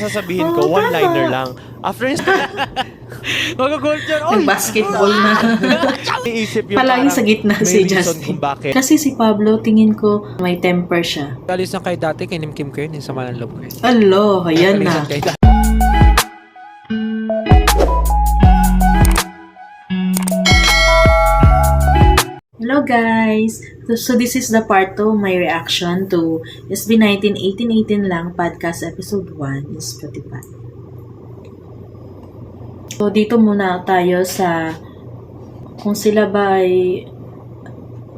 sasabihin ko, one-liner lang. After yung Mag-culture. Nag-basketball na. iisip yung Palagi sa gitna may si reason Justin. kung bakit. Kasi si Pablo, tingin ko, may temper siya. Alis na kayo dati, kinimkim ko yun, yung sama ng loob ko yun. Alo, ayan na. Alisan kayo dati. Hello guys! So this is the part 2 my reaction to SB19 1818 lang podcast episode 1 in Spotify. So dito muna tayo sa kung sila ba ay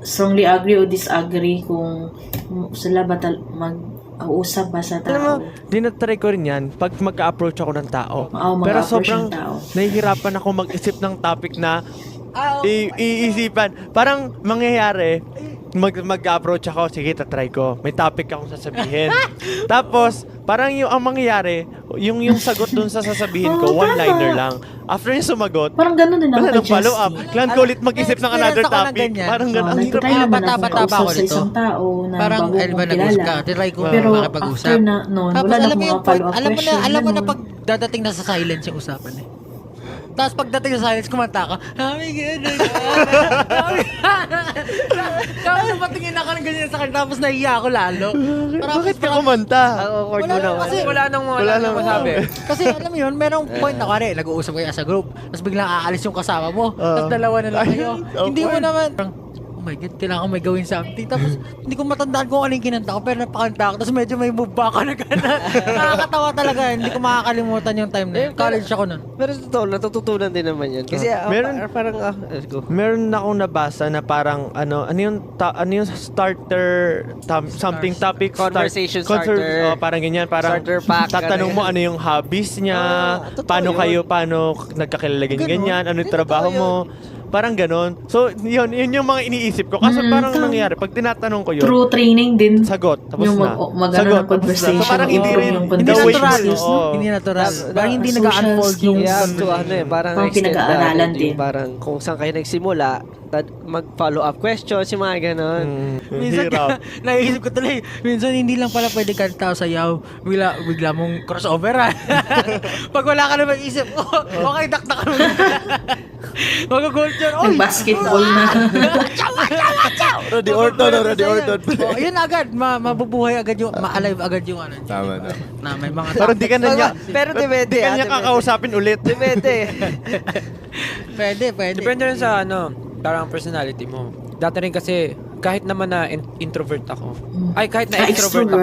strongly agree o disagree, kung sila ba mag-uusap ba sa Alam mo, tao. dinatry ko rin yan pag mag-approach ako ng tao. Oo, Pero mag-approach sobrang ng tao. nahihirapan ako mag-isip ng topic na iisipan. Parang mangyayari, mag-approach ako, sige, tatry ko. May topic akong sasabihin. Tapos, parang ang mangyayari, yung sagot dun sa sasabihin ko, one-liner lang. After yung sumagot, Parang gano'n din ako wala kay nang follow-up. Justin. Kailan ko ulit mag-isip ng another Experience ako ng topic. ganyan. Parang gano'n. Ang hirap. Nagtatry naman bata-bata ako pa ako kausap sa nito. isang tao na Parang, bago ba, kong nag-usap ka, kilala. try ko Pero makipag-usap. after na noon, Tapos wala na alam mo akong yung mga follow-up alam mo question. na ganun. pag dadating na sa silence yung usapan eh. Tapos pagdating sa silence, kumanta ka. Oh my God. Tapos napatingin ako ng ganyan sa kanya, tapos nahiya ako lalo. Bakit ka kumanta? Awkward mo naman. Kasi wala nang masabi. Kasi alam mo yun, merong point na kare, nag-uusap kayo sa group, tapos biglang aalis yung kasama mo, tapos dalawa na lang kayo. Hindi mo naman. Oh my God, kailangan ko may gawin something. Tapos, hindi ko matandaan kung ano yung kinanta ko, pero napakanta ko. Tapos medyo may move back ako na gano'n. Nakakatawa talaga. Hindi ko makakalimutan yung time na yun. College ako nun. Pero totoo, natututunan din naman yan. Kasi Meron- parang, let's go. Meron akong nabasa na parang ano yung starter something topic Conversation starter. parang ganyan, parang Starter pack, tatanong mo ano ano yung hobbies niya, totoo paano yun. nagkakilala Ganun. ganyan, ano yung Totoo trabaho yun. mo. Parang ganon. So, yun yung mga iniisip ko. Kaso parang nangyari, pag tinatanong ko yun, True training din. sagot, tapos yung na. mag-ano ng conversation. So, parang hindi improve rin, yung Hindi the way natural. you- skills, oo. Hindi natural. Parang hindi Social nag-unfold yung skills. You have to, parang Parang extend pinag-aaralan that, din. yung parang kung saan kayo nagsimula, mag-follow up questions, yung mga ganon. Minsan Hirap. naisip ko tuloy, minsan hindi lang pala pwede kanta o sayaw, bigla mong crossover ha. Pag wala ka na mag-isip, okay, dakdak mo. Mag-culture, Nag-basketball na. Randy Orton. Yun agad, mabubuhay agad yung, ma-alive agad yung ano. Tama na. Na may mga Parang di ka na niya, Pero depende. di ka niya kakausapin ulit. Depende. Pwede. Depende rin sa parang personality mo. Dati rin kasi, kahit naman na introvert ako, kahit na extrovert ako,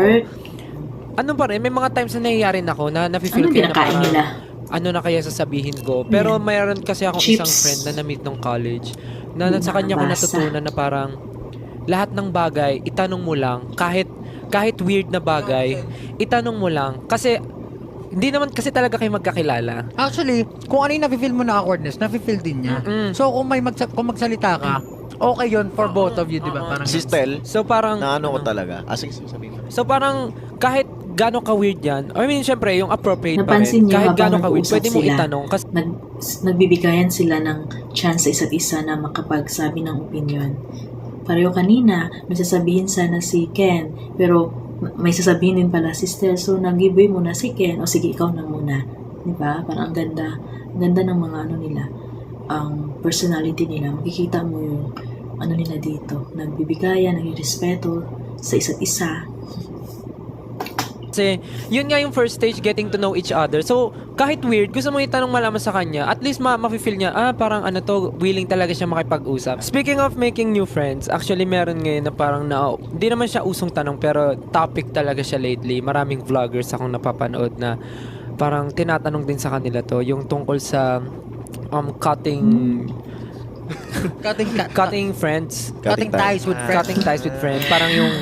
ano pa rin, may mga times na nangyayari na ako na nafe-feel Anong ko na pinakain parang, nila? ano na kaya sasabihin ko. Pero mayroon kasi akong Chips. isang friend na na-meet nung college, na Hindi sa kanya ko nakabasa. natutunan na parang, lahat ng bagay, itanong mo lang, kahit weird na bagay, itanong mo lang. Kasi, hindi naman kasi talaga kayo magkakilala. Actually, kung ano yung nafe-feel mo na awkwardness, nafe-feel din niya. So, kung magsalita ka, okay yun for both of you, di ba? Parang Si Stel, So parang, naano ko talaga. Sige, sabihin mo. So parang kahit gano'n ka-weird yan, I mean, syempre, yung appropriate pa Napansin rin. niyo Kahit habang gano'n ka-weird, nag-uusap pwede mo sila, itanong. Kasi nagbibigayan sila ng chance sa isa't isa na makapagsabi ng opinion. Pareho kanina, may sasabihin sana si Ken, pero may sasabihin din pala si Stel, so nag-giveaway muna si Ken, o sige, ikaw na muna. Diba? Parang ang ganda ng mga ano nila, ang personality nila. Makikita mo yung ano nila dito, nagbibigayan, nagrespeto sa isa't isa. Kasi, yun nga yung first stage, getting to know each other. So, kahit weird, gusto mo itanong malaman sa kanya, at least ma-feel niya, parang ano to, willing talaga siya makipag-usap. Speaking of making new friends, actually meron ngayon na parang hindi naman siya usong tanong, pero topic talaga siya lately. Maraming vloggers akong napapanood na parang tinatanong din sa kanila to, yung tungkol sa cutting friends. cutting ties with friends. Cutting ties with friends. Parang yung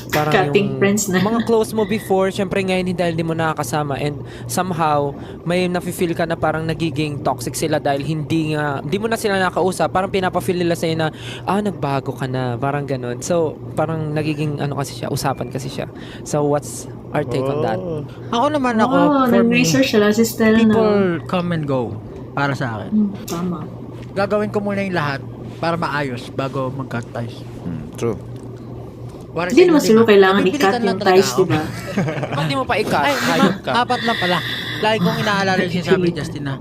parang Cutting yung friends na. mga close mo before, syempre ngayon dahil hindi mo nakakasama, and somehow may nafe-feel ka na parang nagiging toxic sila dahil hindi mo na sila nakausap, parang pinapa-feel nila sa'yo na nagbago ka na, parang ganun. So parang nagiging kasi siya, usapan kasi siya. So what's our take on that? Ako naman Oo, for me, nag-research sila si Stel na. people come and go para sa akin. Tama. Gagawin ko muna yung lahat para maayos bago mag-cut ties. True. Hindi naman siguro kailangan i-cut yung ties, di ba? Hindi mo pa i-cut. Ay, Hayop ka. 4 lang pala. Lagi kong inaalala yung sinasabi ni Justin na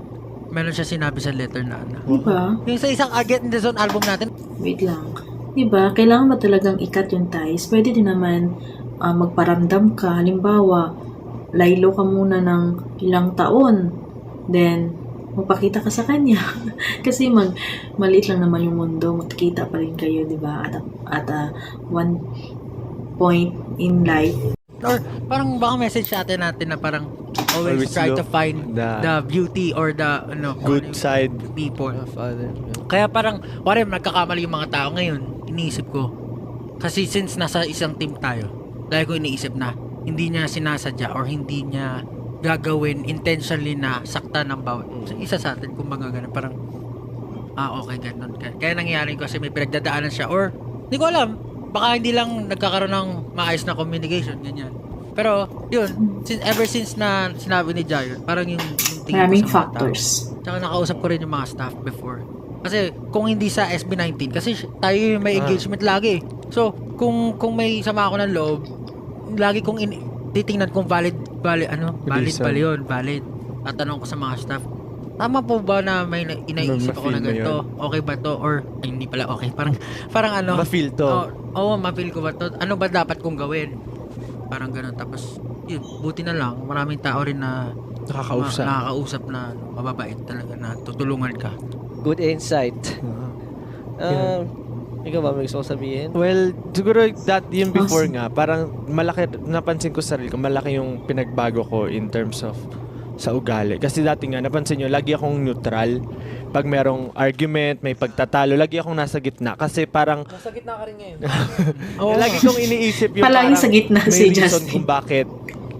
meron siya sinabi sa letter na ano. Di ba? Yung sa isang Get in the Zone album natin, Wait lang. Di ba? Kailangan ba talagang i-cut yung ties? Pwede din naman magparamdam ka. Halimbawa, laylo ka muna ng ilang taon. Then, magpakita ka sa kanya. Kasi maliit lang naman yung mundo. Magkikita pa rin kayo, di ba? At one point in life. or parang baka message sa atin natin na parang always Always try to look find the the beauty or the good side. people. Father. Kaya parang, wari, nagkakamali yung mga tao ngayon, iniisip ko. Kasi since nasa isang team tayo, lagi ko iniisip na, hindi niya sinasadya or hindi niya gagawin intentionally na sakta ng bawat isa sa atin, kumbaga ganun, parang, okay, ganun. Kaya nangyayari ko kasi may pinagdadaanan siya or, hindi ko alam, baka hindi lang nagkakaroon ng maayos na communication, ganyan. Pero, yun, ever since na sinabi ni Jayon, parang yung tingin Maraming ko sa mga tao. factors. Tsaka nakausap ko rin yung mga staff before. Kasi kung hindi sa SB19, kasi tayo yung may engagement lagi. So, kung may sama ako ng loob, lagi kong titingnan kung valid ba yun, valid. At tanong ko sa mga staff, tama po ba na may inaisip ako na Ma-feel mo ganito? Okay ba to? Or, ay, hindi pala okay. Parang ano. Ma-feel to. Oo, ma-feel ko ba to? Ano ba dapat kong gawin? Parang ganun. Tapos, yun, buti na lang. Maraming tao rin na nakakausap na mababait talaga na tutulungan ka. Good insight. Ikaw ba may gusto kong sabihin? Well, siguro yung before nga, parang malaki, napansin ko sa sarili ko, malaki yung pinagbago ko in terms of sa ugali. Kasi dati nga, napansin nyo, lagi akong neutral. Pag merong argument, may pagtatalo, lagi akong nasa gitna. Kasi parang, Nasa gitna ka rin ngayon. lagi kong iniisip yung Palaging sa gitna may si reason Justin. kung bakit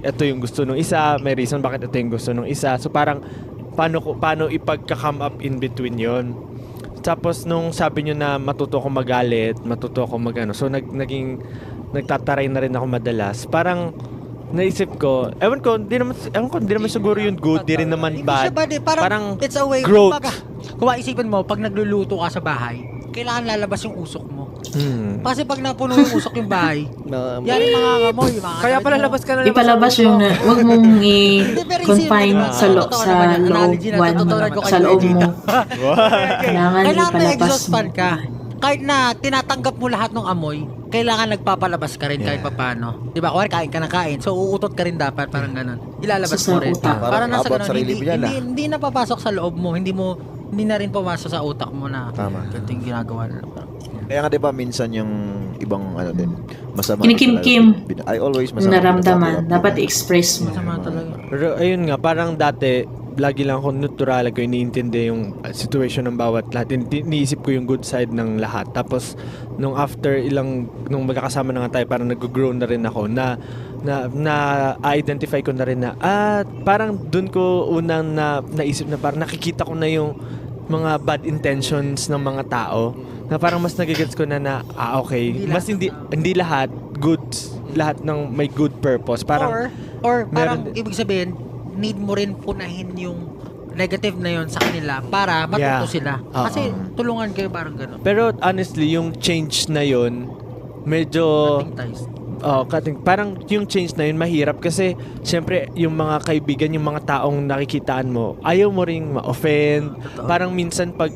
ito yung gusto nung isa, may reason bakit ito yung gusto nung isa. So parang, paano ipagka-come up in between yon. Tapos nung sabi nyo na matuto ako magalit, matuto ako magano, so nagtataray na rin ako madalas. Parang naisip ko, ewan ko, hindi naman siguro yung good, di rin naman Hindi bad. siya bad eh. Parang it's a way. growth. Kung maisipin mo, pag nagluluto ka sa bahay, kailangan lalabas yung usok mo. Kasi pag napuno yung usok yung bahay, yan yung mga ngamoy. Kaya pala labas ka na naman. Ipalabas yung, wag mong i-confine Hindi, sa loob sa loob mo. Kailangan Kailangan may ipalabas exhaust fan ka. Kahit na tinatanggap mo lahat ng amoy, kailangan nagpapalabas ka rin kahit papano. Di ba? Kuwari kain ka ng kain, so uutot ka rin dapat, parang ganun. Ilalabas Sa mo rin. utak. Para nasa Parang ganun, sarili mo yan, hindi napapasok sa loob mo, hindi na rin pumasok sa utak mo na Tama. ganito yung ginagawa nila. Kaya nga 'di ba minsan yung ibang din masama. Kinikim-kim. I always masama. Naramdaman. Dapat i-express mo. Masama talaga. Pero ayun nga, parang dati, lagi lang ako neutral, ko iniintindi yung situation ng bawat lahat. Iniisip ko yung good side ng lahat. Tapos, nung nung magkakasama na nga tayo, parang nag-grow na rin ako na-identify ko na rin na, parang dun ko unang naisip na parang nakikita ko na yung mga bad intentions ng mga tao. Na parang mas nagigets ko na okay. Mas hindi lahat lahat ng may good purpose. Parang, Or parang meron ibig sabihin, need mo rin punahin yung negative na yon sa kanila para matuto sila. Kasi tulungan kayo parang gano'n. pero honestly, yung change na yun, medyo parang yung change na yun mahirap kasi syempre yung mga kaibigan, yung mga taong nakikitaan mo, ayaw mo ring ma-offend. Parang minsan pag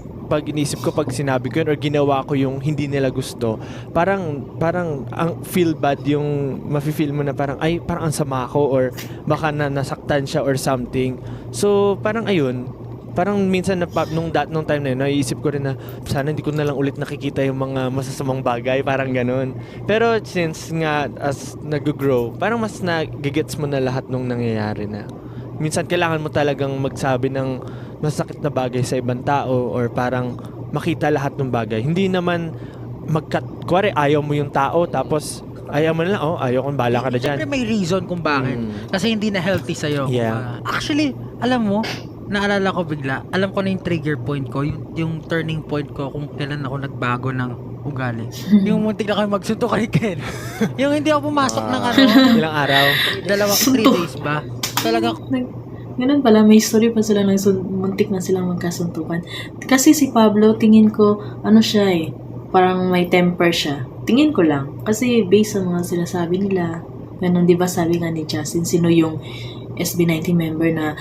inisip ko, pag sinabi ko yun or ginawa ko yung hindi nila gusto, parang ang feel bad, yung mafe-feel mo na parang parang ang sama ko or baka nasaktan siya or something. So parang ayun, parang minsan nung time na yun, naiisip ko rin na sana hindi ko na lang ulit nakikita yung mga masasamang bagay, parang ganun. Pero since nga as nag-grow, parang mas nagigets mo na lahat nung nangyayari na. Minsan kailangan mo talagang magsabi ng masakit na bagay sa ibang tao or parang makita lahat ng bagay. Hindi naman kuwari ayaw mo yung tao tapos ayaw mo na lang, ayaw kong bala ka na dyan. Siyempre may reason kung bakit. Kasi hindi na healthy sa'yo. Yeah. Actually, alam mo, naalala ko bigla, alam ko na yung trigger point ko, yung turning point ko kung kailan ako nagbago ng ugali. Yung muntik na kayo magsunto kay Ken. Yung hindi ako pumasok ng Ilang araw. 3 days ba? Talaga, Ganun pala, may story pa sila ng muntik na silang magkasuntukan. Kasi si Pablo, tingin ko, siya parang may temper siya. tingin ko lang. Kasi based sa mga sinasabi nila, ganun, di ba sabi nga ni Justin, sino yung SB19 member na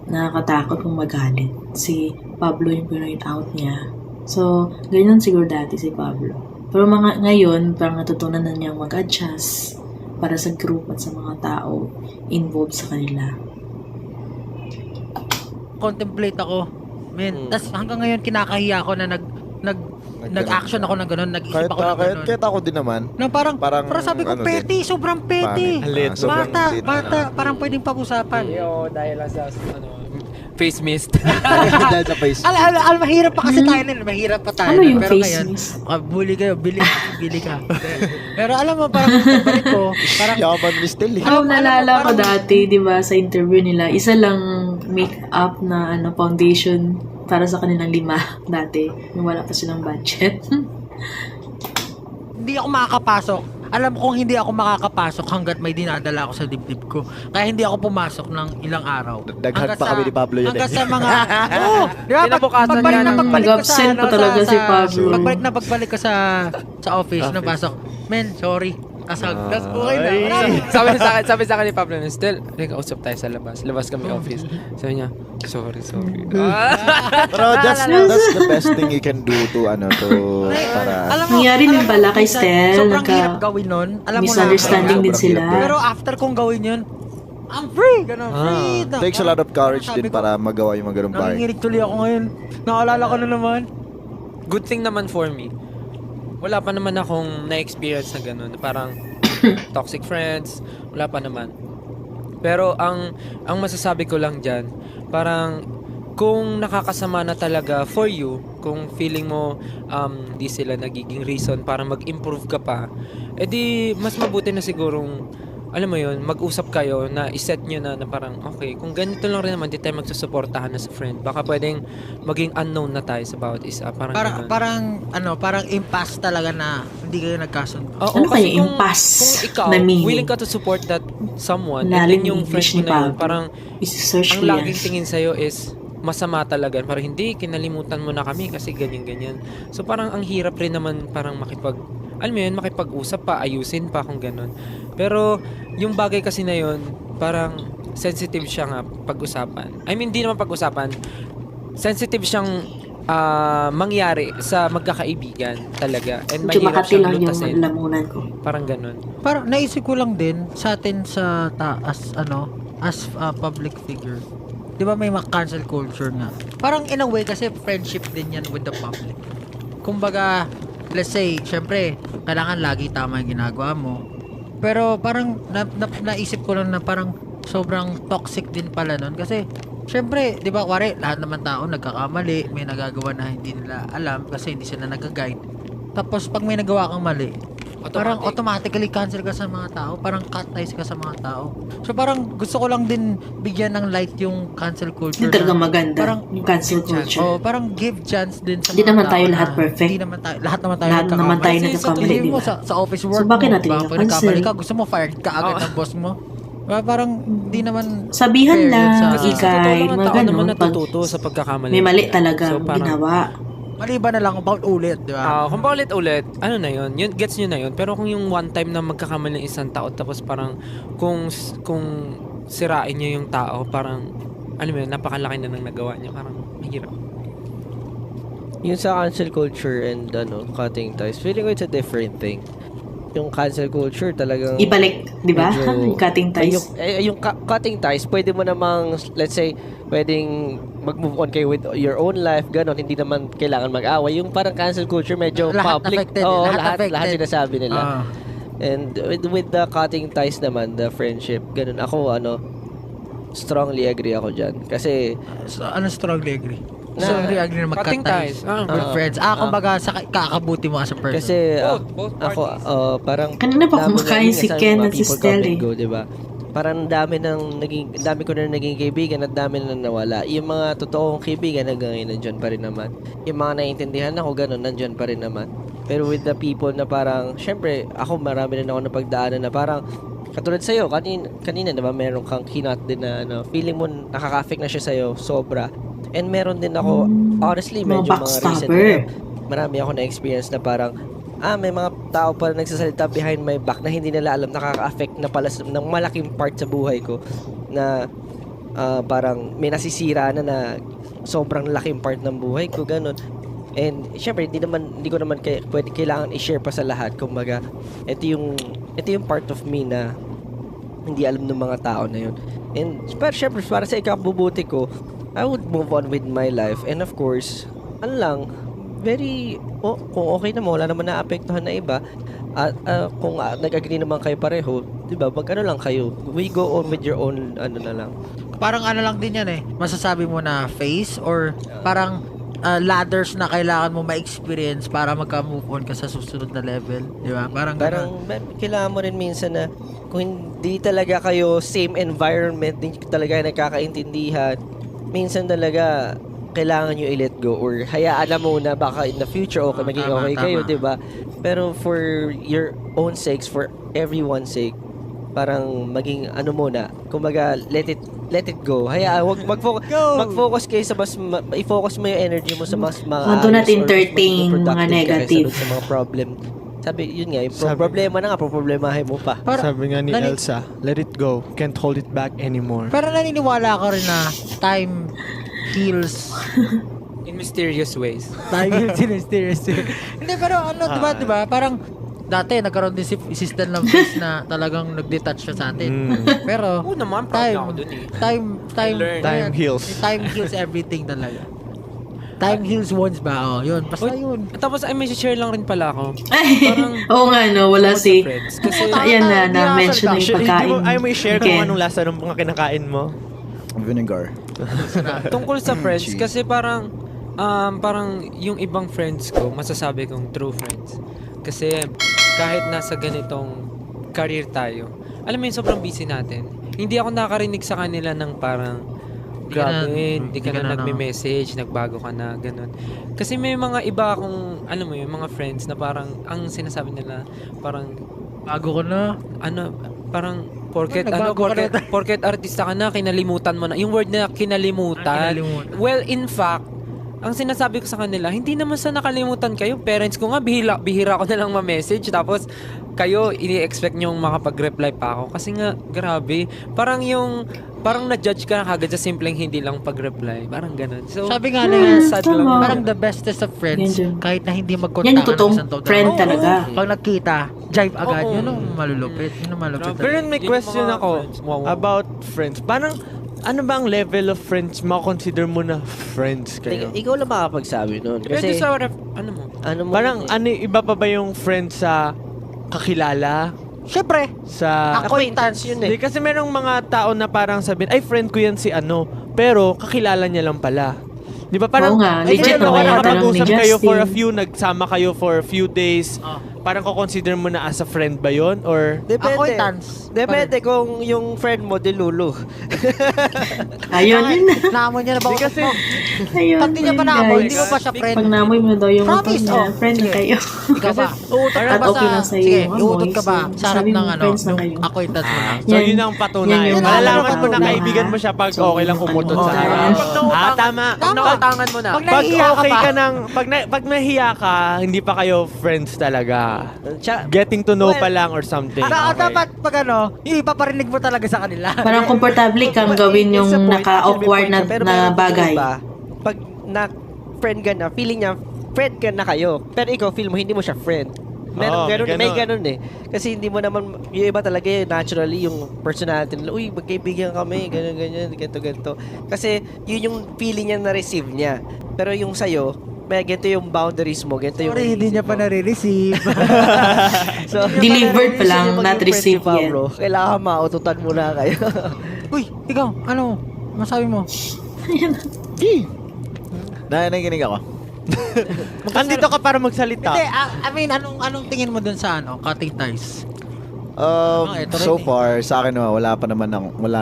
nakakatakot kung magalit? Si Pablo yung pinoint out niya. So, ganyan siguro dati si Pablo. Pero ngayon, parang natutunan na niyang mag-adjust para sa group at sa mga tao involved sa kanila. Contemplate ako. Men, tas hanggang ngayon kinakahiya ako na nag-action ako ng ganun, nag-isip ako ng ganun. Kahit ako din naman. Na parang Parang, sabi ko, ano petty, sobrang petty. Halit. Sobrang lit. Bata, parang pwedeng pag-usapan. Yo, dahil lang sa face mist. Dahil sa face. Mahirap pa kasi tayo nun. Mahirap pa tayo. Ano yung Pero face ngayon, mist? bully kayo, bili ka. Pero alam mo, parang pagbalik ko, parang Yaman ni Stel eh. Nalala ko dati, di ba, sa interview nila, isa lang make-up na foundation para sa kanilang 5 dati. Nung wala pa silang budget. hindi ako makakapasok. Alam kong hindi ako makakapasok hanggat may dinadala ako sa dibdib ko. Kaya hindi ako pumasok ng ilang araw. Daghan pa kami ni Pablo yun hanggang eh. sa mga... Oo! Di ba? Kinabukasan Pagbalik niya na ng- pagbalik ko sa... Nag-absent pa talaga si Pablo. Pagbalik ko sa office, napasok. Men, sorry. Kasag. Tapos okay na. sabi sa akin ni Pablo, still, nag-ausap tayo sa labas. Labas kami office. Sabi niya, sorry. Pero that's the best thing you can do to para Alam mo, Nangyari din pala kay minsan, Stel, sobrang hirap gawin nun. Alam mo na. misunderstanding din Sobrang sila. hirap. Pero after kong gawin yun, I'm free. Ganun, free. takes a lot of courage Sabi din ko, para magawa yung mga ganung bagay. nanginginig tuloy ako ngayon. Naalala ko na naman. Good thing naman for me. Wala pa naman akong na-experience na gano'n. Parang toxic friends. Wala pa naman. Pero ang masasabi ko lang dyan, parang kung nakakasama na talaga for you, kung feeling mo di sila nagiging reason para mag-improve ka pa, edi mas mabuti na sigurong alam mo yun, mag-usap kayo na iset nyo na parang okay, kung ganito lang rin naman di tayo magsusuportahan na sa friend, baka pwedeng maging unknown na tayo sa bawat isa. Parang ganun. Parang impasse talaga na hindi kayo nagkasundo. Oo, Ano kasi kaya impasse kung ikaw na meaning? willing ka to support that someone, Lalim and then yung English friend mo ni na yun, Pablo. parang Isi-search ang ko yan. laging tingin sa'yo is masama talaga. Parang hindi, kinalimutan mo na kami kasi ganyan-ganyan. So parang ang hirap rin naman parang makipag-usap pa, ayusin pa kung ganun. Pero yung bagay kasi na yun, parang sensitive siya nga pag-usapan. I mean, hindi naman pag-usapan. Sensitive siyang mangyari sa magkakaibigan talaga. And Medyo mahirap makati siyang lang yung lutasin. lamunan ko. Parang ganun. Parang naisip ko lang din sa atin sa taas as public figure. 'Di ba may cancel culture nga. Parang in a way kasi friendship din yan with the public. Kumbaga, let's say, syempre, kailangan lagi tama yung ginagawa mo. Pero parang naisip ko lang na parang sobrang toxic din pala nun kasi syempre, 'di ba, kuwari lahat naman tao nagkakamali, may nagagawa na hindi nila alam kasi hindi sila nag-guide. Tapos pag may nagawa kang mali, parang automatically cancel ka sa mga tao, parang cut ties ka sa mga tao. So parang gusto ko lang din bigyan ng light yung cancel culture. Hindi talaga na maganda parang yung cancel culture. Oh, parang give chance din sa Hindi mga naman tao tayo na lahat perfect. Hindi naman tayo, lahat naman tayo Lahat naman tayo Kasi nagkakamali, sabihin di mo ba? sa office work So, bakit mo, natin baka i-cancel? pag nagkamali ka, gusto mo fired ka agad ng boss mo. Parang hindi naman Sabihan fair yun lang, sa- Kasi sa totoo ikay, lang, ang mga tao naman ganun. Pag natututo sa pagkakamali. may mali nila. talaga So, parang, ginawa. maliban na lang about ulit, di ba? kung paulit-ulit, ano na yun, gets nyo na yun. Pero kung yung one time na magkakamali ng isang tao, tapos parang kung sirain nyo yung tao, parang, alam mo yun, napakalaki na nang nagawa nyo. Parang, mahirap. Yung sa cancel culture and cutting ties, feeling ko it's a different thing. Yung cancel culture talagang Ibalik, di ba? medyo- Yung cutting ties. Yung cutting ties, pwede mo namang, let's say, pwedeng mag-move on kayo with your own life, ganon, hindi naman kailangan mag-away. Yung parang cancel culture, medyo Lahat public. affected, Oo, lahat lahat affected. sinasabi nila. Ah. And with the cutting ties naman, the friendship, ganun, ako, strongly agree ako dyan. Kasi, So, ano strongly agree? Na- Strongly agree na mag-cut Cutting ties. ties. Ah. With friends. Kumbaga, sa kakabuti mo as a person. kasi, Both ako, parties. parang, Kanina pa dami kumakain naging si kasama Ken mga at si people Stel come and eh. go, diba? Parang dami ko na naging kaibigan at dami na nawala. Yung mga totoong kaibigan hanggang ngayon nandyan pa rin naman. Yung mga naiintindihan ako, ganun, nandyan pa rin naman. Pero with the people na parang, syempre, ako marami rin ako napagdaanan na parang, katulad sa'yo, kanina diba, meron kang kinat din na feeling mo nakaka-affect na siya sa'yo, sobra. And meron din ako, honestly, Mga medyo mga recent backstabber. marami ako na-experience na parang, may mga tao pa nagsasalita behind my back na hindi nila alam, nakaka-affect na pala ng malaking part sa buhay ko na parang may nasisira na sobrang laking part ng buhay ko, ganun. And syempre hindi ko naman pwede kailangan i-share pa sa lahat. Kumbaga, ito yung part of me na hindi alam ng mga tao na yun. And pero syempre para sa ikabubuti ko, I would move on with my life. And of course, kung okay naman, wala naman naapektuhan na iba, at kung nag-agree naman kayo pareho, di ba, mag-ano lang kayo, we go on with your own, ano na lang. Parang ano lang din yan eh. Masasabi mo na phase or parang ladders na kailangan mo ma-experience para magka-move on ka sa susunod na level. Di ba? Parang Kailangan mo rin minsan na kung hindi talaga kayo same environment, hindi talaga nagkakaintindihan, minsan talaga kailangan nyo i-let go or hayaan na muna, baka in the future maging okay kayo, di ba? Pero for your own sakes, for everyone's sake, parang maging ano muna, kumbaga let it go. Hayaan, mag-focus kayo sa i-focus mo yung energy mo sa mas Do not entertain mga negative. Sa mga problem. Sabi, yun nga, yung problema na nga, problemahin mo pa. Sabi nga ni Elsa, let it go. Can't hold it back anymore. Pero naniniwala ka rin na time heals. In mysterious ways. Time heals in mysterious way. Hindi, pero ano, diba? Parang dati nagkaroon din si Stan ng face na talagang nag-detach siya sa atin. Pero Oo naman, proud na ako dun eh. Time heals. Time heals everything talaga. Time heals wounds ba? Yun. Basta yun. Tapos ay may share lang rin pala ako. Oo nga, no, wala si... Friends. Kasi Ayan na-mention na yung pagkain. Ay, may share kung Ken. anong lasa ng mga kinakain mo. Vinegar. tungkol sa friends, Cheese. kasi parang yung ibang friends ko, masasabi kong true friends. Kasi kahit nasa ganitong career tayo, alam mo yung sobrang busy natin. Hindi ako nakarinig sa kanila ng parang grabe, hindi ka na nagme-message, nagbago ka na, ganun. Kasi may mga iba akong, alam mo yung mga friends na parang, ang sinasabi nila, parang, Bago ko na. parang, porket Nagbago ka na. porket artista ka na, kinalimutan mo na. Yung word na kinalimutan. Well, in fact, ang sinasabi ko sa kanila, hindi naman sa nakalimutan kayo. Parents ko nga, bihira ko na lang ma-message. Tapos, kayo, ini-expect nyong makapag-reply pa ako. Kasi nga, grabe. Parang na-judge ka na kagad sa simpleng hindi lang pag-reply. Parang ganun. So, Sabi nga nila, sad lang. tama. parang the bestest of friends, Yan, kahit na hindi Yan magkontakan yung totoong isang taon. friend Oo. talaga. Pag nagkita, jive agad. Oo. Yun ang malulupit. Yun ang malupit. Pero may Yun yung question mga ako friends. Wow. about friends. Parang, ano ba ang level of friends consider mo na friends kayo? Ikaw lang makapagsabi nun. Pwede Kasi, sa ano mo? Parang, iba pa ba yung friends sa kakilala? Siyempre, Sa... acquaintance yun Hindi, kasi merong mga tao na parang sabihin, ay, friend ko yan si ano. Pero, kakilala niya lang pala. Di ba? Parang, Oo nga, ay, legit ano, naman yata nakapag-usap ng ni kayo for a Justin. few, nagsama kayo for a few days. Parang ko-consider mo na as a friend ba yon or... acquaintance. Depende kung yung friend mo, dilulu. Ayun yun na. Naamon niya na ba? Di kasi, Ayun. Pag di niya pa ayun, naamoy, guys. hindi mo pa siya friend. Pag naamoy mo daw yung motor Promise, niya, oh. friend na Sige. kayo. Ikaw ba? Uutot ka At ba okay sa... lang sa'yo Sige, yung uutot ka amoy. ba So, sa harap sabi mo, ng ano, friends na ng kayo. acquaintance mo na? so Yan. yun ang patunay. Yan yung Malalaman mo nakakatawa na lang, kaibigan ha? mo siya pag So, okay lang umutot sa ano, harap. guys. Tama. Pag nautangan mo na. Pag Pag nahihiya ka okay pa. ka nang... Pag nahiya ka, hindi pa kayo friends talaga. Getting to know pa lang or something. Dapat pag ano, yung ipaparinig mo talaga sa kanila. Parang komportable kang gawin yung It's a point, naka-awkward actually, pero na meron din bagay. iba, pag na-friend ka na, feeling niya, friend ka na kayo. Pero ikaw, feel mo, hindi mo siya friend. Meron Oo, ganun, may may ganun. ganun eh. Kasi hindi mo naman, yung iba talaga naturally, yung personality nila, uy, magkaibigan kami, ganyan, ganito. Kasi yun yung feeling niya na-receive niya. Pero yung sa'yo, may ganito yung boundaries mo, ganito yung... Sorry, hindi niya pa nare-receive. So, Delivered pa lang, Gusto niyo not maging friends received ni yet. Pablo, kailangan maututan muna kayo. Uy, ikaw, ano? Masabi mo? Nakikinig ako. Andito ka para magsalita. Hindi, I mean, anong tingin mo dun sa ano, cutting ties? Ito So rin eh. far, sa akin wala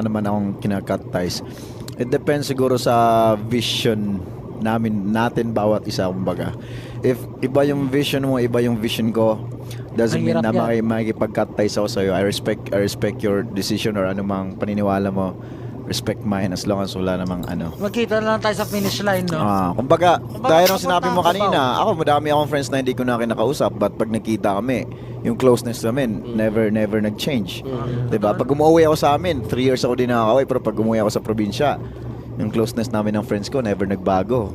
naman akong kinakat ties. It depends siguro sa vision natin bawat isa, kumbaga. If iba yung vision mo, iba yung vision ko, doesn't Ang mean hirap na makikipag-cut ties ako sa'yo. I respect your decision or anumang paniniwala mo. respect mine as long as wala namang ano. Magkita na lang tayo sa finish line, no? Kumbaga, dahil nung sinabi mo papunta kanina, ako madami akong friends na hindi ko na kinakausap, but pag nakita kami, yung closeness namin, never nag-change. Diba? Pag umuwi ako sa amin, 3 years ako din nakakaway, pero pag umuwi ako sa probinsya, yung closeness namin ng friends ko, never nagbago.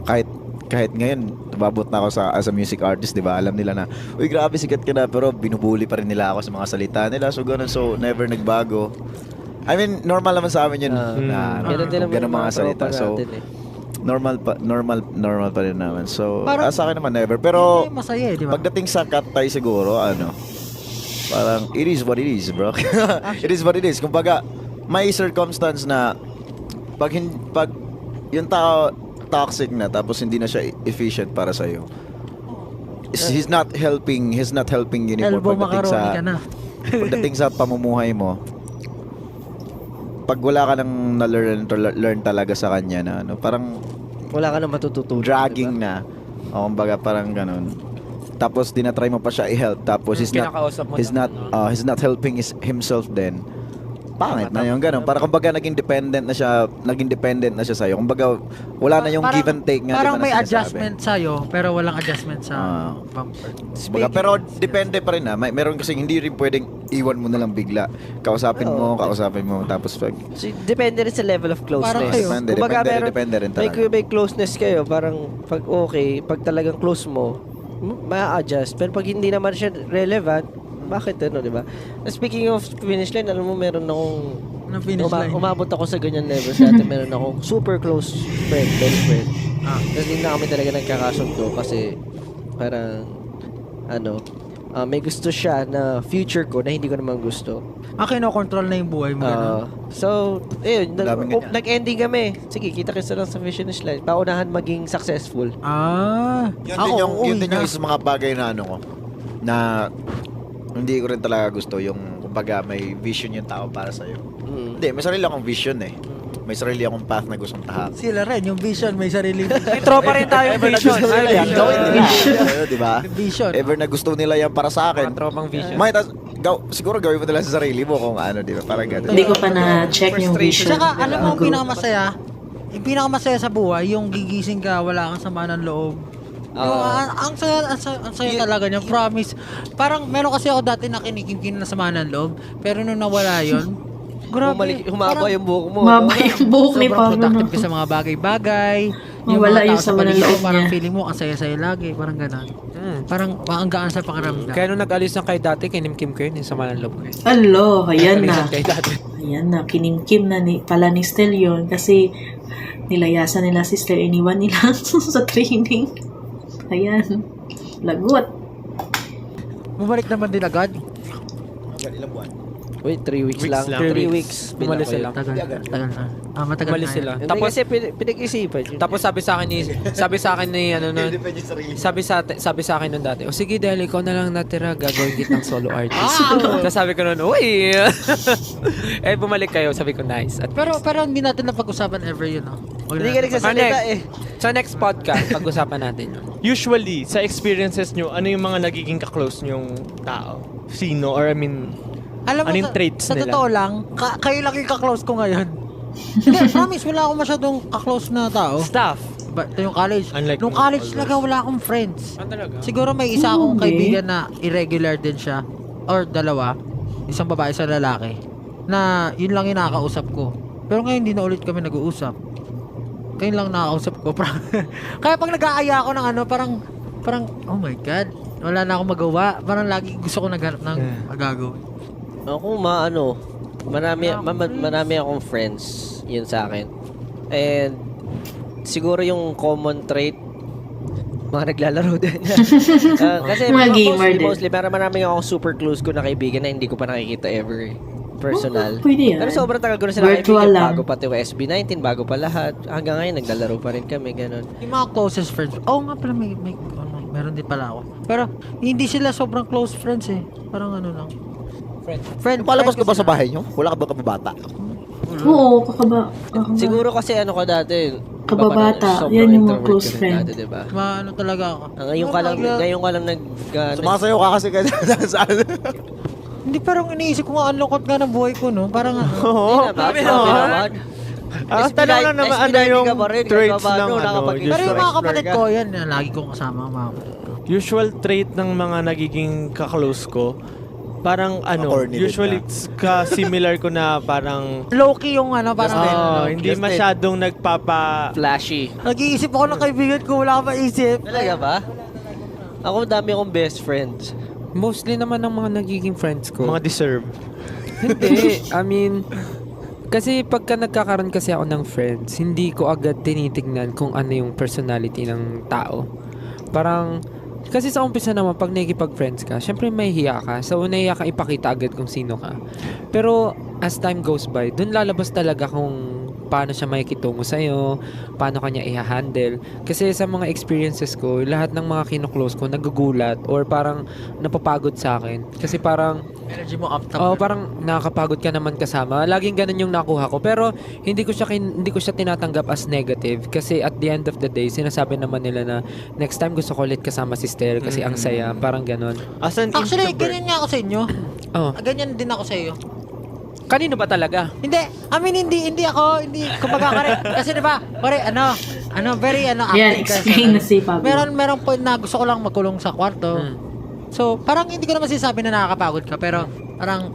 Kahit ngayon, nababot na ako as a music artist, di ba? Alam nila na, uy, grabe, sikat ka na, pero binubuli pa rin nila ako sa mga salita nila. So, ganun. So, never nagbago. I mean, normal naman sa amin yun. Ganun din naman ganun yung mga salita. tropa So, natin, eh. normal pa rin naman. So, Parang- sa akin naman, never. Pero, Hindi, masaya, di ba? pagdating sa Katay siguro, parang, it is what it is, bro. It is what it is. Kumbaga, may circumstance na, pag yung tao, toxic na tapos hindi na siya efficient para sa iyo. He's not helping you anymore Elbow macaroni ka na. pagdating sa pamumuhay mo. Pag wala ka nang learn talaga sa kanya na parang Wala ka na matututunan. dragging diba? na. O kumbaga parang ganun. Tapos dinatry mo pa siya i-help tapos Kinakausap mo he's not helping himself then. Pangit na yung ganun. Para kumbaga naging dependent na siya sa'yo. Kumbaga wala na yung Parang- give and take nga. Parang di ba, na may sinasabi. adjustment sa'yo, pero walang adjustment sa bumper. Kumbaga, pero depende pa rin meron kasi hindi rin pwedeng iwan mo na lang bigla. Kausapin mo, tapos pag Depende rin sa level of closeness. Parang kayo. Kumbaga, Depende rin may, talaga. may closeness kayo, parang pag okay, pag talagang close mo, ma-adjust. Pero pag hindi naman siya relevant, bakit di ba? Speaking of finish line, alam mo, meron akong Ng finish line. umabot ako sa ganyan level sa atin. Meron akong super close friend, best friend. Tapos hindi na kami talaga nagkakasundo kasi parang may gusto siya na future ko na hindi ko naman gusto. Kinokontrol na yung buhay mo. ganun. So, ayun, Daming ganyan. nag-ending kami. Sige, kita-kita lang sa finish line. Paunahan maging successful. Yun din yung isa mga bagay na na hindi ko rin talaga gusto yung kumbaga may vision yung tao para sa'yo. Hindi, may sarili akong vision eh. May sarili akong path na gustong tahak. Sila rin, yung vision, may sarili vision. May tropa rin tayo vision. Yan, gawin nila. Diba? Vision. Ever na gusto nila yan para sa akin. Mga tropang vision. Siguro gawin mo nila sa sarili mo kung diba? Parang gano'n. Hindi ko pa na-check yung vision. Tsaka, alam mo, ang Group. yung pinakamasaya sa buhay, yung gigising ka, wala kang sama ng loob. Ang saya talaga niya, promise. Parang meron kasi ako dati na kinikimkim na sama ng loob, pero nung nawala yun, grabe. Humaba yung buhok mo. Maba yung buhok ni Sobrang Pablo. productive ka sa mga bagay-bagay. Wala mga yung tao sama ng paligid mo, loob parang niya. feeling mo, ang saya-saya lagi. Parang gano'n. Parang ang gaan sa pakiramdam. Kaya nung nag-alis na kayo dati, kinimkim ko yun, yung sama ng loob ko yun. Alo, ayan na. Nag-alisan kayo dati. Ayan na, kinimkim na pala ni Stel yun kasi nilayasan nila si Stel, iniwan nila sa training. Ayan, lagot. Bumalik naman din agad. Ilang buwan? Wait, 3 weeks Weeks lang. lang. 3 weeks. Umalis sila. Tagal na. Matagal Umalis na sila. yan. Hindi Tapos, kasi pinag-isipan yun. tapos sabi sa akin ni ano nun, sabi sa akin nun dati, o sige dahil ikaw na lang natira, gagawin kitang solo artist. Tapos sabi ko nun, uy! Bumalik kayo, sabi ko nice. At Pero hindi natin napag-usapan ever yun, no? Hindi ka nagsasalita next. eh. sa next podcast, pag-usapan natin yun. Usually, sa experiences nyo, ano yung mga nagiging kaklose nyong tao? Sino? Or I mean, Alam mo, ano yung traits sa nila? totoo lang, kayo lang yung ka-close ko ngayon. Hindi, promise, wala akong masyadong ka-close na tao. staff. Ito yung college. Unlike Nung me, college always. talaga wala akong friends. Talaga? Siguro may isa akong Hindi. kaibigan na irregular din siya. Or dalawa. Isang babae, isang lalaki. Na yun lang yung nakakausap ko. Pero ngayon hindi na ulit kami nag-uusap. Kayo lang nakakausap ko. Kaya pag nag-aaya ako ng parang, oh my God, wala na akong magawa. Parang lagi gusto ko naghanap ng magagawin. Ako marami akong friends yun sa akin. And siguro yung common trait mga naglalaro din. Kasi Mga gamer din. mostly marami akong super close ko na kaibigan na hindi ko pa nakikita ever personal. Pwede yan. Pero sobrang tagal ko na sila Virtual kaibigan. lang. Bago pati yung SB19, bago pa lahat. Hanggang ngayon, naglalaro pa rin kami, ganun. Yung mga closest friends. Oo nga pala, meron din pala ako. Pero hindi sila sobrang close friends eh. Parang ano lang. Friend. Palabas ka ba sa sila. bahay nyo? Wala ka ba kababata? Oo, Siguro kasi ano ka dati, Kababata, sobrang yan yung mga introvert close ka rin friend. Dati, diba? Ano talaga ako. Ngayon ka lang Sumasayaw ka kasi sa Hindi, parang iniisip ko nga, ang lungkot nga ng buhay ko, no? Parang ano. Oo. tanong lang naman ano SB90 yung ka pa rin, kahit traits paano, ng ano. nakapag-explore. Pero yung mga usual- kapatid ko, yan, lagi kong kasama ang mga kapatid ko. Usual trait ng mga nagiging kaklose ko, parang ano, Corny din usually ka-similar ko na parang Low-key yung ano, parang hindi masyadong nagpapa... Flashy. Nag-iisip ako ng kaibigan ko, wala ka maisip. Talaga ba? Ako dami akong best friends. Mostly naman ng mga nagiging friends ko. Mga deserve. Hindi. I mean, kasi pagka nagkakaroon kasi ako ng friends, hindi ko agad tinitignan kung ano yung personality ng tao. Parang, kasi sa umpisa naman, pag nakikipag-friends ka, syempre may hiya ka. So, nahiya ka ipakita agad kung sino ka. Pero, as time goes by, dun lalabas talaga kung paano siya makikitungo sa'yo, paano kanya i-handle. Kasi sa mga experiences ko, lahat ng mga kinuklose ko nagugulat or parang napapagod sa akin. Kasi parang, Energy mo up top. parang nakakapagod ka naman kasama. Laging ganun yung nakuha ko. Pero hindi ko siya tinatanggap as negative kasi at the end of the day, sinasabi naman nila na next time gusto ko ulit kasama si Stel kasi ang saya, parang ganun. As an Actually, introvert. ganyan nga ako sa inyo. Oh, Ganyan din ako sa iyo. kanino ba talaga? Hindi, I mean, hindi ako, kumbaga kare, kasi diba, kare, very, Yan, active ka explain na sa- si Pablo. Merong point na gusto ko lang magkulong sa kwarto. So, parang hindi ko naman sinasabi na nakakapagod ka, pero parang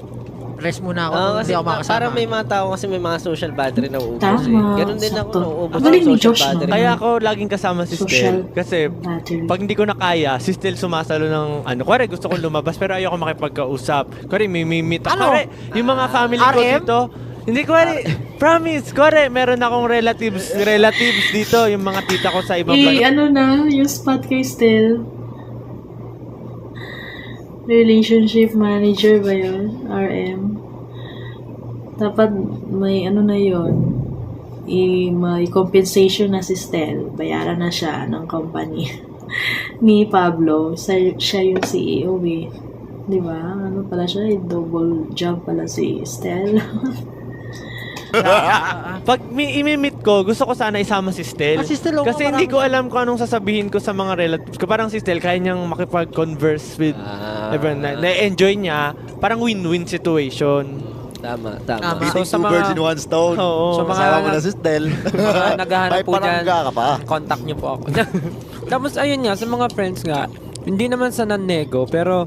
rest muna ako, Oo, hindi kasi ako makasama. parang may mga tao kasi may mga social battery na uubos. Tama, Ganun din ako, sakto. nauubos Ang galing ng ni social Josh, no? battery. Kaya ako laging kasama si Social Stel. Kasi battery. pag hindi ko na kaya, si Stel sumasalo ng ano. Kuwari gusto kong lumabas pero ayoko makipagkausap. Kuwari may meet ako. Ano? Kuwari, yung mga family ko RM? dito. Hindi kuwari, promise. Kuwari, meron akong relatives dito. Yung mga tita ko sa ibang bansa. ano na, yung spot kay Stel. Relationship manager ba yun? RM. Dapat may ano na yun. May compensation na si Stel. Bayaran na siya ng company. Ni Pablo. Siya yung CEO eh. Di ba? Ano pala siya? Double job pala si Stel. Pag imi-meet ko, gusto ko sana isama si Stel. Si Stel, oo, Kasi hindi ko marami- alam kung anong sasabihin ko sa mga relatives ko. Parang si Stel, kaya niyang makipag-converse with everyone. Na-enjoy niya. Parang win-win situation. Tama. Tama. So, Beating sa two mga- birds in one stone. Oo. So, mga- Kasama mo na si Stel. Mga naghahanap May po dyan, palangga ka pa. contact niyo po ako. Tapos ayun nga, sa mga friends nga, hindi naman sa non-nego, pero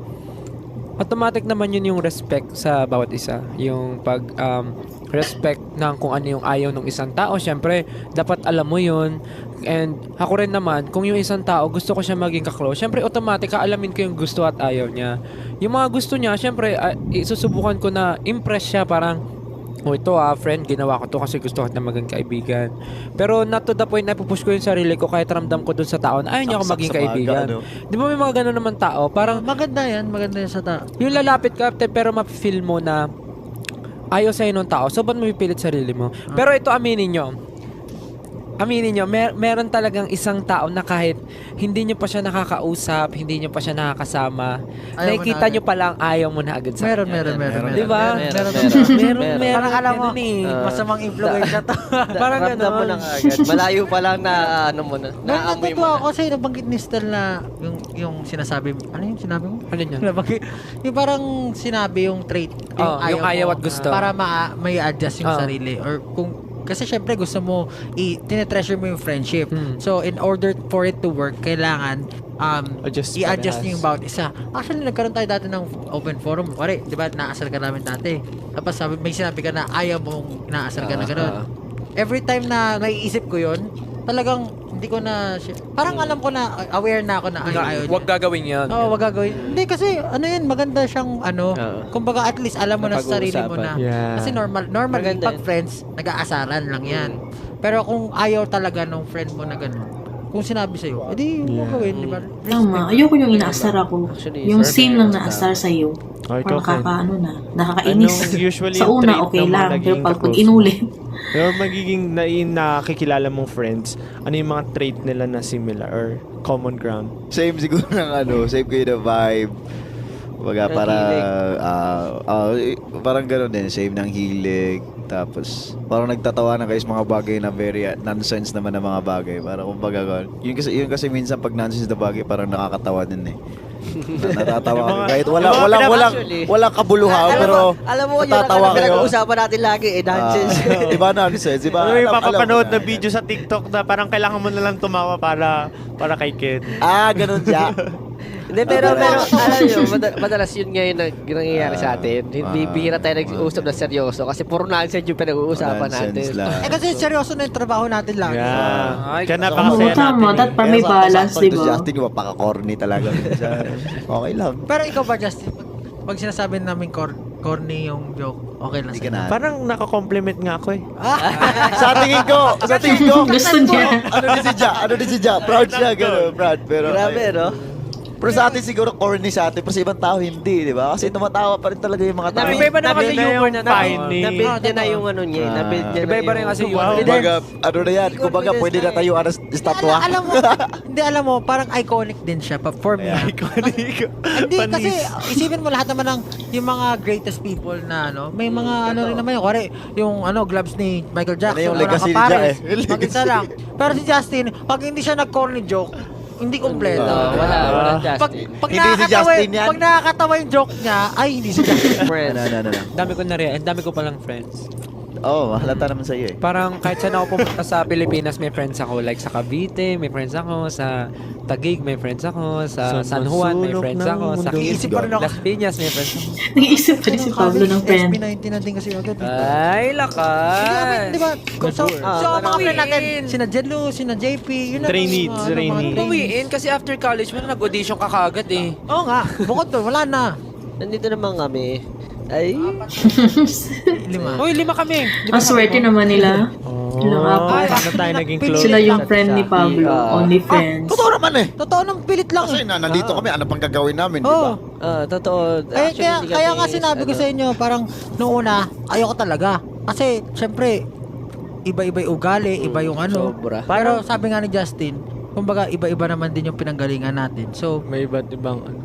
automatic naman yun yung respect sa bawat isa. Yung respect ng kung ano yung ayaw ng isang tao. Syempre, dapat alam mo yun. And ako rin naman, kung yung isang tao gusto ko siya maging kaklose, syempre automatic alamin ko yung gusto at ayaw niya. Yung mga gusto niya, syempre, isusubukan ko na impress siya, parang ito friend, ginawa ko to kasi gusto ko na maging kaibigan. Pero not to the point na pupush ko yung sarili ko kahit ramdam ko dun sa tao na ayaw niya ako Saksak maging sa maga, kaibigan. ano? Di ba may mga ganun naman tao? Parang Maganda yan sa tao. yung lalapit ka pero ma-feel mo na ayaw sa'yo ng tao. So, ba't mo pipilit sarili mo? Pero ito, aminin nyo, meron talagang isang tao na kahit hindi nyo pa siya nakakausap, hindi nyo pa siya nakakasama, Ayaw mo na nakikita agad. nyo palang ayaw mo na agad sa Meron. Di ba? Meron. Parang alam mo, ganun eh. masamang influence na to. Parang Ramdam mo ganun. na agad. Malayo pa lang na ano mo na. Naamoy mo Natutuwa na. ako kasi nabanggit ni Stel na yung sinasabi, ano yung sinabi mo? Ano yun? Nabanggit, yung parang sinabi yung trait, Yung ayaw mo, at gusto. para may adjust yung Oo. sarili or kung kasi syempre gusto mo tinetreasure mo yung friendship. Hmm. So in order for it to work, kailangan Adjust i-adjust parehas. niyo yung bawat isa. Actually, nagkaroon tayo dati ng open forum. Pare, di ba, naasar ka namin dati. Tapos may sinabi ka na ayaw mong naasar ka na gano'n. Every time na naiisip ko yon, talagang hindi ko na, parang alam ko na, aware na ako na ayaw Huwag niya. gagawin yan. Oo, wag gagawin. Hindi kasi, maganda siyang, kumbaga at least alam mo na sa sarili mo na. Yeah. Kasi normally, Maganda pag yun. friends, nag-aasaran lang yan. Pero kung ayaw talaga nung friend mo na gano'n, kung sinabi sa'yo, edi huwag gawin, di ba? Tama. Ayoko yung inaasar ako. Actually, Yung survey same lang ang naasar sa'yo. Oh, Parang ikaw, Ken. nakakaano na. Nakakainis. Anong usually Sa yung una, trait okay ng mga lang. Pero nagiging pag ka-close inulit, Pero magiging nakikilala mong friends, ano yung mga trait nila na similar or common ground? Same siguro ng same kayo na vibe. Baga Ng para hilig. parang gano'n din, same ng hilig. Tapos, parang nagtatawanan kayo sa mga bagay na very nonsense naman na mga bagay. Parang kumbaga, yun kasi minsan pag nonsense na bagay, parang nakakatawa din eh. Natatawa kayo. Kahit walang kabuluhan, pero alam mo, yun natatawa ang kayo. pinag-uusapan natin lagi, nonsense. Diba nonsense? Diba? Ano yung Alam papapanood mo na video sa TikTok na parang kailangan mo na lang tumawa para kay Ken. Ganun siya. Hindi, pero alam nyo, madalas yun ngayon nangyayari sa atin. Hindi bihira tayo nag-uusap na seryoso kasi puro nonsense yung pinag-uusapan Nonsense natin. lang. Kasi seryoso na yung trabaho natin lagi. Yeah. Ay, Kaya Oo, napakasaya tama. natin. Dapat pa may balance, Sakto di to ba? Justin, mapaka-corny talaga. minsan. Okay lang. Pero ikaw ba, Justin, pag sinasabi namin corny yung joke, okay lang Hindi ka sa'yo? na. Parang naka-compliment nga ako eh. sa tingin ko, Gusto niya. ano din si Ja, proud siya, gano'n, proud. Pero, Grabe, no? Pero sa atin siguro corny sa atin, pero sa ibang tao hindi, di ba? Kasi tumatawa pa rin talaga yung mga tao. Iba-iba naman kasi Nabuild na humor yung na tao. tiny. Nabuild niya na totoo. yung ano niya, nabuild niya na Iba-iba rin yung... kasi Wow. humor. Kumbaga, ano na yan, kumbaga pwede na tayo estatwa. Alam mo, parang iconic din siya for me. Iconic. Hindi kasi Panis. isipin mo lahat naman ng yung mga greatest people na may mga ano rin naman yung kuwari yung gloves ni Michael Jackson. Ano yung walang legacy ni kapares, Ja eh. mag-isa lang. Pero si Justin, pag hindi siya nag-corny joke, hindi kompleto. Wala Pag Justin. pag Hindi si nakakatawa, Justin yan. pag nakakatawa yung joke niya, ay hindi si Justin. Friend. Ano. Dami ko palang friends. Oo, halata naman sa'yo eh. Parang kahit saan ako pumunta sa Pilipinas, may friends ako. Like sa Cavite, may friends ako. Sa Taguig, may friends ako. Sa San Juan, may sulok friends ng ako. Sa mundo. Iisip pa rin ako. Las Piñas, may friends ako. Nag-iisip pa rin si Pablo ng friend. SB19 na din kasi agad. Ay, lakas! Di ba? So, mga parang- friend natin, sina Jedlu, sina JP, yun lang. Trainee, yung mga- trainee. mga trainees. Bawiin kasi after college mo na nag-audition ka kagad eh. Oo nga, bukod doon, wala na. Nandito naman kami. Ay, 5. Uy, 5 kami. Ang swerte naman nila. Oh, Ilang apat. paano tayo naging close? Sila yung friend ni Pablo. Ah. Only friends. Totoo naman eh. Totoo nang pilit lang. Kasi nandito kami, ano pang gagawin namin, di ba? Oo. totoo. Kaya, Actually, kaya, hindi kaya kami nga sinabi ko ano, sa inyo, parang noong una, ayoko talaga. Kasi, syempre, iba-iba yung ugali, iba yung ano. sobra. Pero sabi nga ni Justin, kumbaga iba-iba naman din yung pinanggalingan natin. So, May iba't ibang ano.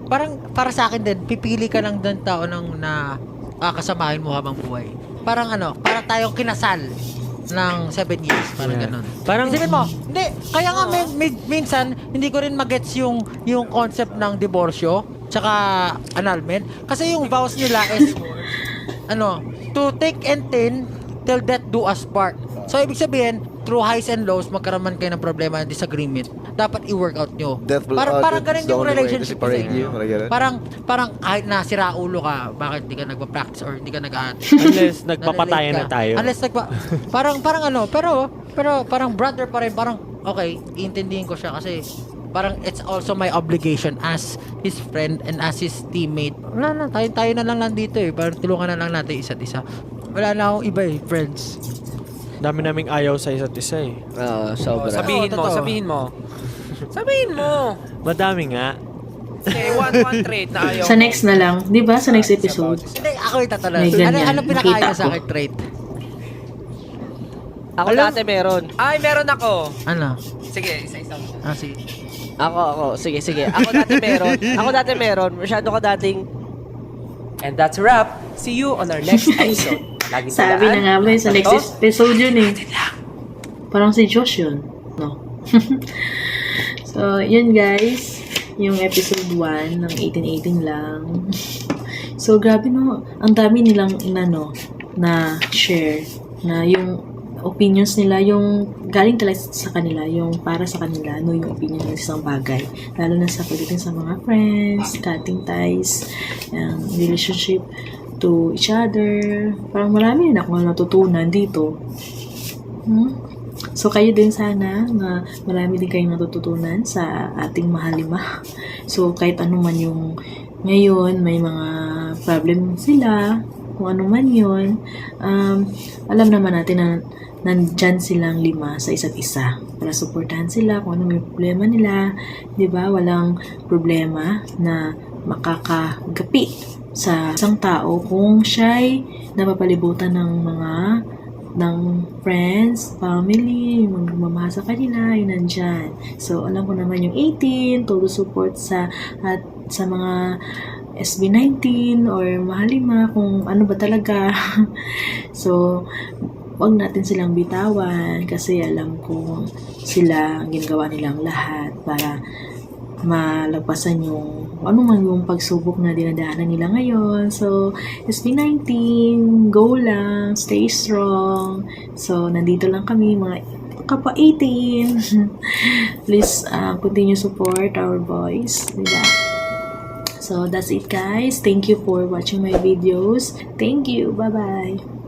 parang para sa akin din, pipili ka lang ng tao nang na kasamahin mo habang buhay. Parang parang tayong kinasal ng 7 years, parang Yeah. ganun. Parang- Isipin mo, hindi, kaya nga minsan, hindi ko rin magets yung concept ng diborsyo, tsaka annulment. Kasi yung vows nila is, to take and thin till death do us part. So, ibig sabihin, through highs and lows, magkaroon man kayo ng problema and disagreement, dapat i-work out nyo. Death will Parang that's ganun the yung only way to relationship separate kasi. you, parang ganun. Parang kahit na sira ulo ka, bakit di ka nagpa-practice or di ka Unless nagpapatayan na tayo. Unless parang pero parang brother pa rin, parang okay, iintindihin ko siya kasi parang it's also my obligation as his friend and as his teammate. Wala na, tayo na lang nandito eh. Parang tulungan na lang natin isa't isa. Wala na akong iba eh, friends. Dami naming ayaw sa isa't isa eh. Sobra. Sabihin mo, totoo. sabihin mo. Sabihin mo. Madami nga. Okay, one trait na ayaw Sa mo. next na lang. Di ba? Sa next episode. Hindi, ako yung tatanong. May ganyan. Ano pinakaya Nakita sa ko. akin trait? Ako dati meron. Ay, meron ako. Ano? Sige, isa-isa mo. Sige. Ako. Sige. Ako dati meron. Masyado ka dating... And that's a wrap. See you on our next episode. Laging Sabi na nga ba sa next episode yun eh. Parang si Josh yun. No. So, yun guys. Yung episode 1 ng 1818 lang. So, grabe no. Ang dami nilang na share na yung opinions nila, yung galing talaga sa kanila, yung para sa kanila, yung opinion nila sa isang bagay. Lalo na sa pagdating sa mga friends, cutting ties, relationship to each other. Parang marami na akong natutunan dito. So, kayo din sana na marami din kayong natututunan sa ating mahalima. So, kahit ano man yung ngayon, may mga problem sila, kung ano man yun, alam naman natin na nandyan silang 5 sa isa't isa para suportahan sila kung ano may problema nila, di ba? Walang problema na makakagapi sa isang tao kung siya'y napapalibutan ng friends, family, magmamahal sa kanila, yun nandyan. So, alam ko naman yung 18, todo support sa mga SB19 or mahalima kung ano ba talaga. So, wag natin silang bitawan kasi alam ko sila ang ginagawa nilang lahat para malagpasan yung ano man yung pagsubok na dinadaanan nila ngayon. So, SB19, go lang, stay strong. So, nandito lang kami mga kapwa 18. Please continue support our boys. Diba? So, that's it guys. Thank you for watching my videos. Thank you. Bye-bye.